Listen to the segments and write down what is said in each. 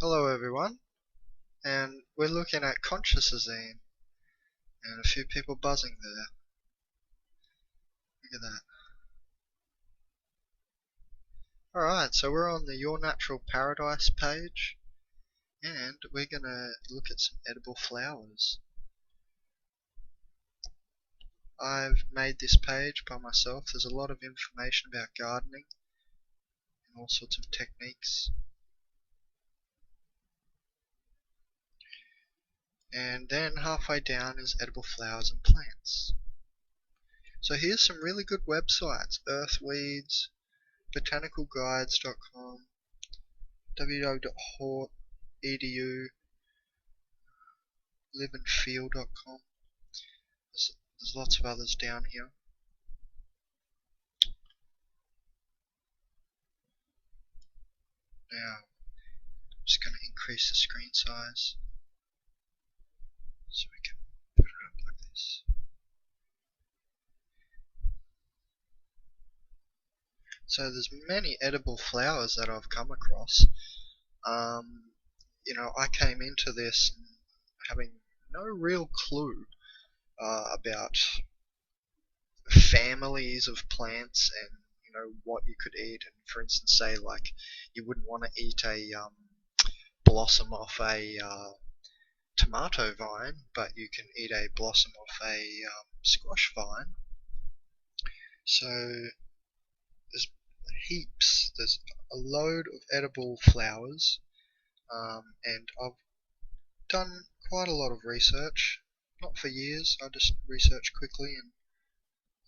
Hello everyone, and we're looking at Consciousazine, and a few people buzzing there. Look at that. Alright, so we're on the Your Natural Paradise page, and we're gonna look at some edible flowers. I've made this page by myself. There's a lot of information about gardening and all sorts of techniques. And then halfway down is edible flowers and plants. So here's some really good websites: Earthweeds, botanicalguides.com, www.hort.edu, liveandfeel.com. There's lots of others down here. Now, I'm just going to increase the screen size so we can put it up like this. So there's many edible flowers that I've come across. I came into this having no real clue about families of plants and what you could eat. And for instance, say like you wouldn't want to eat a blossom off a tomato vine, but you can eat a blossom off a squash vine. So there's heaps. There's a load of edible flowers, and I've done quite a lot of research. Not for years. I just researched quickly, and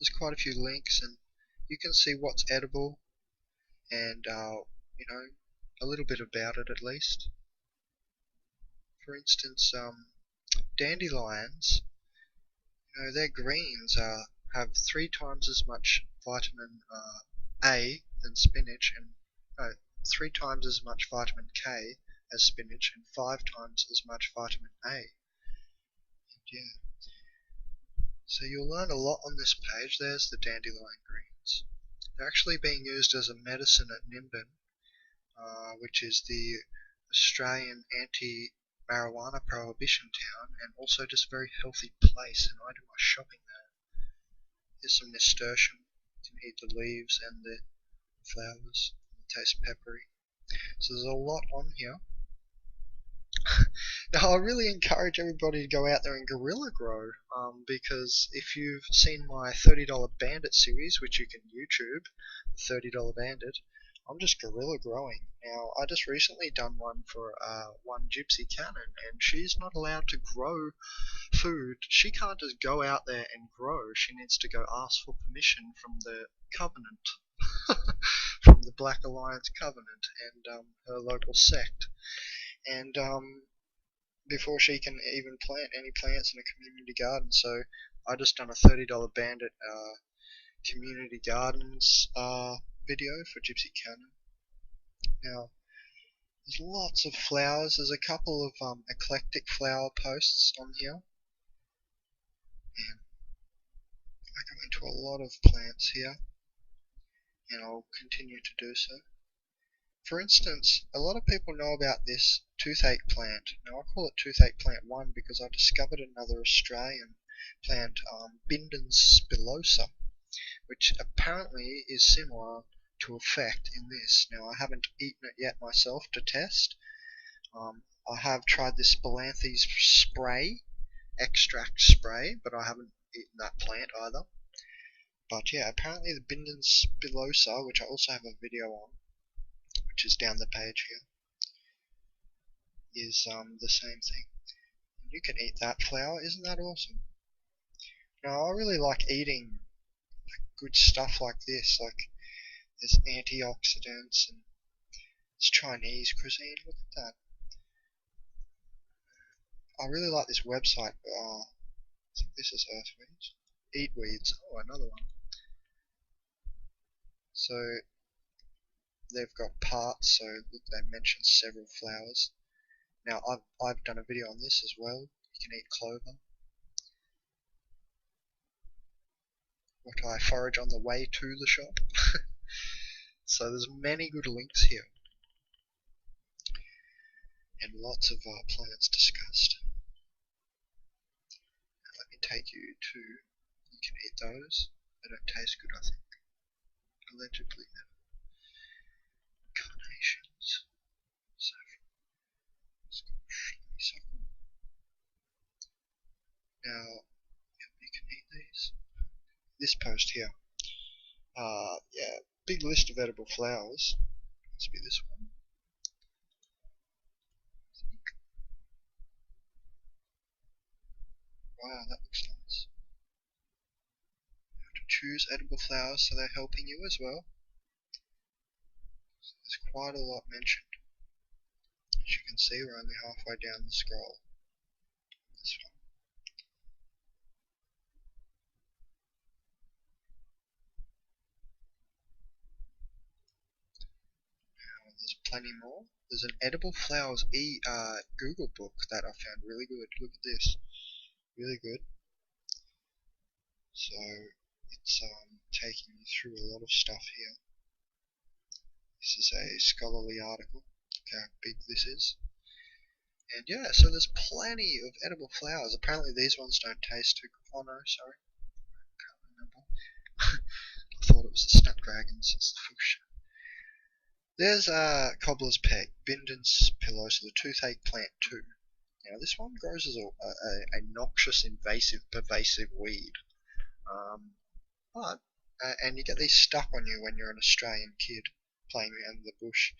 there's quite a few links, and you can see what's edible and a little bit about it at least. For instance, dandelions, their greens have 3 times as much vitamin A than spinach, and 3 times as much vitamin K as spinach, and 5 times as much vitamin A. And yeah, so you'll learn a lot on this page. There's the dandelion greens. They're actually being used as a medicine at Nimbin, which is the Australian anti-marijuana prohibition town, and also just a very healthy place, and I do my shopping there. Here's some nasturtium. You can eat the leaves and the flowers. They taste peppery. So there's a lot on here. Now I really encourage everybody to go out there and guerrilla grow, because if you've seen my $30 Bandit series, which you can YouTube, the $30 Bandit, I'm just guerrilla growing. Now I just recently done one for one Gypsy Cannon, and she's not allowed to grow food. She can't just go out there and grow. She needs to go ask for permission from the Covenant, from the Black Alliance Covenant, and her local sect. And before she can even plant any plants in a community garden. So I just done a $30 Bandit community gardens video for Gypsy Cannon. Now there's lots of flowers. There's a couple of eclectic flower posts on here, and I go into a lot of plants here, and I'll continue to do so. For instance, a lot of people know about this toothache plant. Now I call it toothache plant 1 because I discovered another Australian plant, Bindon spilosa, which apparently is similar to effect in this. Now I haven't eaten it yet myself to test. I have tried this Spilanthes spray, extract spray, but I haven't eaten that plant either. But yeah, apparently the Bindon spilosa, which I also have a video on, which is down the page here, is the same thing. You can eat that flower. Isn't that awesome? Now I really like eating good stuff like this. Like there's antioxidants, and it's Chinese cuisine. Look at that. I really like this website. I think this is Earthweeds. Eatweeds. Oh, another one. So they've got parts. So look, they mention several flowers. Now I've done a video on this as well. You can eat clover. What I forage on the way to the shop. So there's many good links here. and lots of plants discussed. Now let me take you to, you can eat those, they don't taste good I think, allegedly never. Carnations, saffron, honeysuckle. Now, you can eat these. This post here, yeah, big list of edible flowers. Must be this one. Wow, that looks nice. You have to choose edible flowers so they're helping you as well. So there's quite a lot mentioned. As you can see, we're only halfway down the scroll. This one. Now, there's plenty more. There's an edible flowers Google book that I found really good. Look at this. Really good. So it's taking you through a lot of stuff here. This is a scholarly article. Look how big this is. And yeah, so there's plenty of edible flowers. Apparently these ones don't taste too good. Oh no, sorry. I can't remember. I thought it was the snapdragons. It's the fuchsia. There's cobbler's peg, Bindens pilosa, the toothache plant too. Now this one grows as a noxious, invasive, pervasive weed. But and you get these stuck on you when you're an Australian kid playing around in the bush.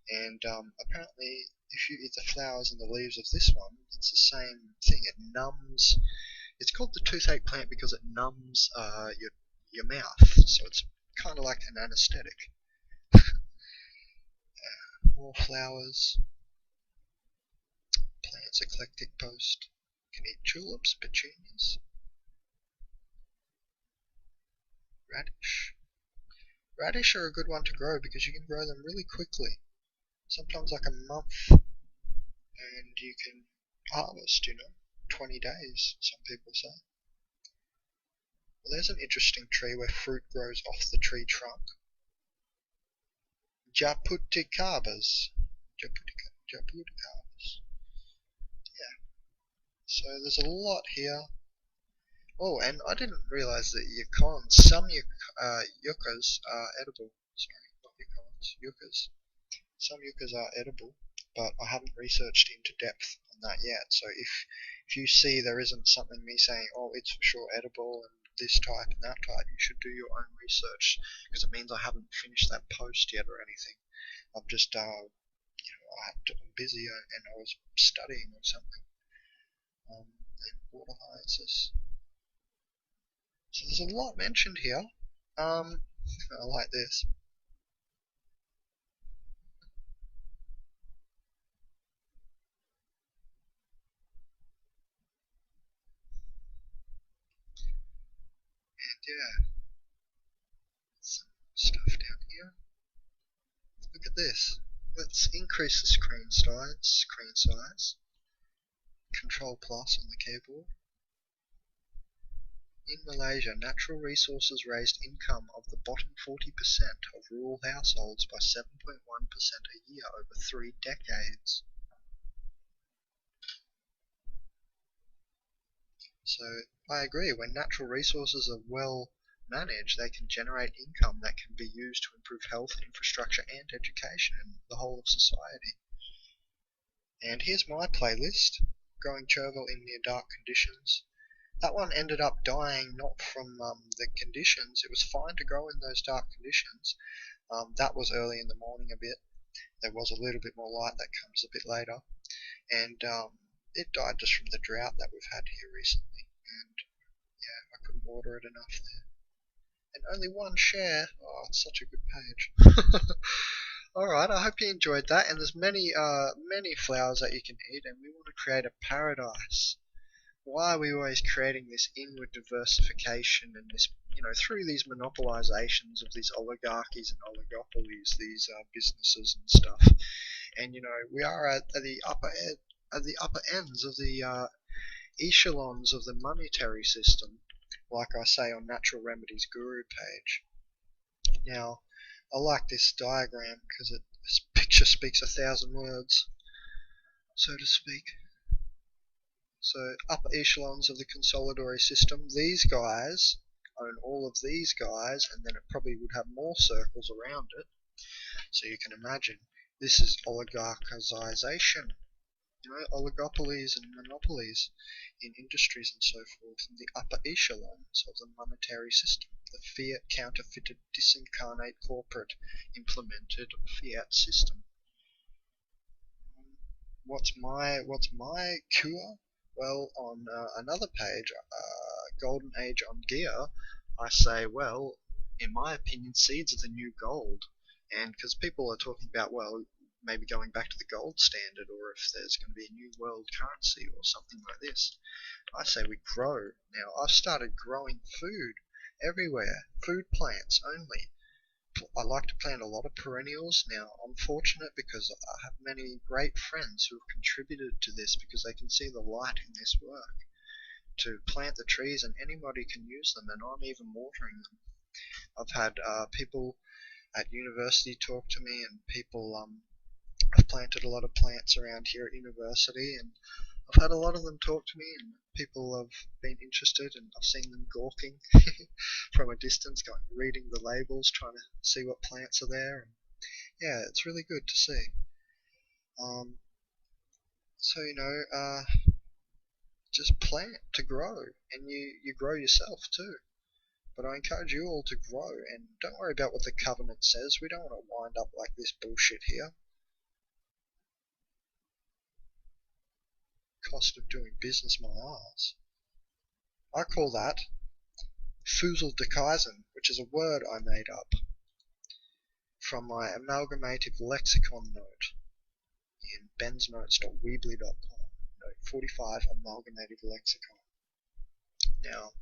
And apparently, if you eat the flowers and the leaves of this one, it's the same thing. It numbs. It's called the toothache plant because it numbs your mouth. So it's kind of like an anesthetic. More flowers. Plants eclectic post. You can eat tulips, petunias. Radish. Radish are a good one to grow because you can grow them really quickly. Sometimes like a month, and you can harvest, 20 days, some people say. Well, there's an interesting tree where fruit grows off the tree trunk. Jabuticabas. Jabuticabas. Yeah. So there's a lot here. Oh, and I didn't realize that some yuccas are edible. Sorry, not yuccas, yuccas. Some yuccas are edible, but I haven't researched into depth on that yet. So if you see there isn't something me saying, oh, it's for sure edible and this type and that type, you should do your own research because it means I haven't finished that post yet or anything. I've just, I'm busy and I was studying or something. And water hyacinthus. So there's a lot mentioned here. I like this. And yeah, some stuff down here. Look at this. Let's increase the screen size. Control plus on the keyboard. In Malaysia, natural resources raised income of the bottom 40% of rural households by 7.1% a year over 3 decades. So I agree, when natural resources are well managed, they can generate income that can be used to improve health, infrastructure and education in the whole of society. And here's my playlist, growing chervil in near dark conditions. That one ended up dying not from the conditions. It was fine to grow in those dark conditions. That was early in the morning a bit. There was a little bit more light that comes a bit later. And it died just from the drought that we've had here recently. And yeah, I couldn't water it enough there. And only one share. Oh, it's such a good page. Alright, I hope you enjoyed that. And there's many flowers that you can eat, and we want to create a paradise. Why are we always creating this inward diversification and this, through these monopolizations of these oligarchies and oligopolies, these businesses and stuff? And we are at the upper ends of the echelons of the monetary system, like I say on Natural Remedies Guru page. Now, I like this diagram because this picture speaks 1,000 words. so to speak. So upper echelons of the consolidatory system, these guys own all of these guys, and then it probably would have more circles around it. So you can imagine this is oligarchization, oligopolies and monopolies in industries and so forth, in the upper echelons of the monetary system, the fiat counterfeited disincarnate corporate implemented fiat system. What's my cure? Well, on another page, Golden Age on Gear, I say, well, in my opinion, seeds are the new gold. And because people are talking about, well, maybe going back to the gold standard, or if there's going to be a new world currency or something like this, I say we grow. Now, I've started growing food everywhere, food plants only. I like to plant a lot of perennials. Now, I'm fortunate because I have many great friends who have contributed to this because they can see the light in this work. To plant the trees, and anybody can use them, and I'm even watering them. I've had people at university talk to me, and people I've planted a lot of plants around here at university, and I've had a lot of them talk to me, and people have been interested, and I've seen them gawking from a distance, reading the labels, trying to see what plants are there. And yeah, it's really good to see. So just plant to grow, and you grow yourself too. But I encourage you all to grow, and don't worry about what the covenant says. We don't want to wind up like this bullshit here. Cost of doing business, my ass. I call that Fusel-Dickeisen, which is a word I made up from my amalgamative lexicon note in bensnotes.weebly.com. Note 45, amalgamative lexicon. Now,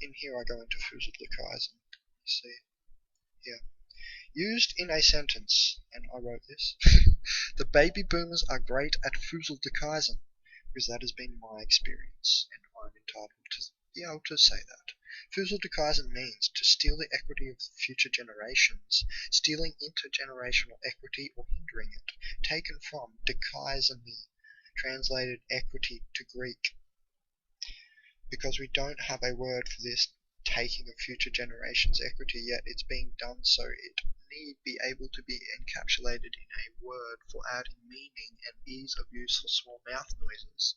in here I go into Fusel-Dickeisen. You see? Here. Used in a sentence, and I wrote this. The baby boomers are great at Fusel-Dickeisen, because that has been my experience, and I'm entitled to be able to say that. Fusel-Dickeisen means to steal the equity of future generations, stealing intergenerational equity or hindering it, taken from dikaisemi, translated equity to Greek. Because we don't have a word for this taking of future generations' equity yet, it's being done so it need be able to be encapsulated in a word for adding meaning and ease of use for small mouth noises.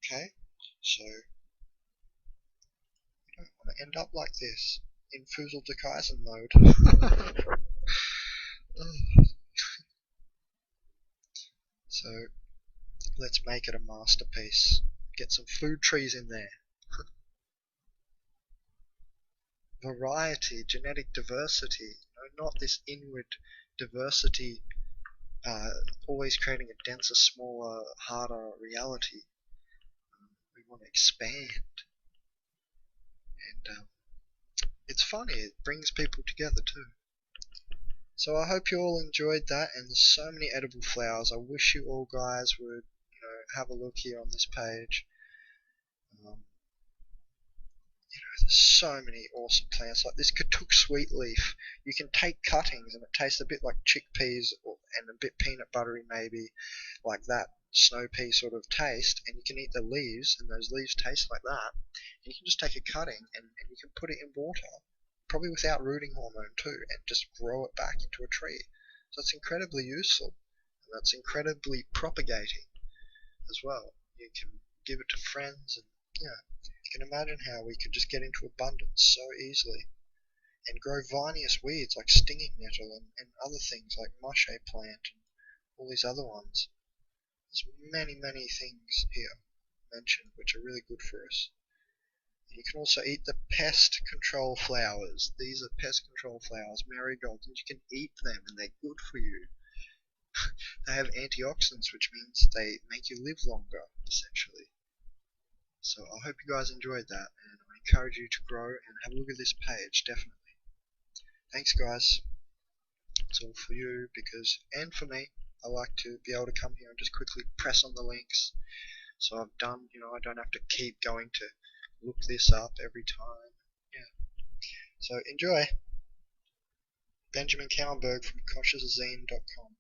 Okay, so we don't want to end up like this in Fusel-Dickeisen mode. So let's make it a masterpiece. Get some food trees in there. Variety, genetic diversity, not this inward diversity, always creating a denser, smaller, harder reality. We want to expand, and it's funny, it brings people together too. So I hope you all enjoyed that, and there's so many edible flowers. I wish you all guys would, have a look here on this page. There's so many awesome plants, like this Katuk sweet leaf. You can take cuttings and it tastes a bit like chickpeas and a bit peanut buttery maybe, like that snow pea sort of taste, and you can eat the leaves, and those leaves taste like that. And you can just take a cutting and you can put it in water, probably without rooting hormone too, and just grow it back into a tree. So it's incredibly useful, and that's incredibly propagating as well. You can give it to friends, and you can imagine how we could just get into abundance so easily, and grow vinous weeds like stinging nettle and other things like moshe plant and all these other ones. There's many things here mentioned which are really good for us. You can also eat the pest control flowers. These are pest control flowers, marigolds, and you can eat them and they're good for you. They have antioxidants, which means they make you live longer, essentially. So I hope you guys enjoyed that, and I encourage you to grow and have a look at this page, definitely. Thanks guys. It's all for you, and for me. I like to be able to come here and just quickly press on the links. So I've done, I don't have to keep going to look this up every time. Yeah. So enjoy. Benjamin Cowenberg from koshazine.com.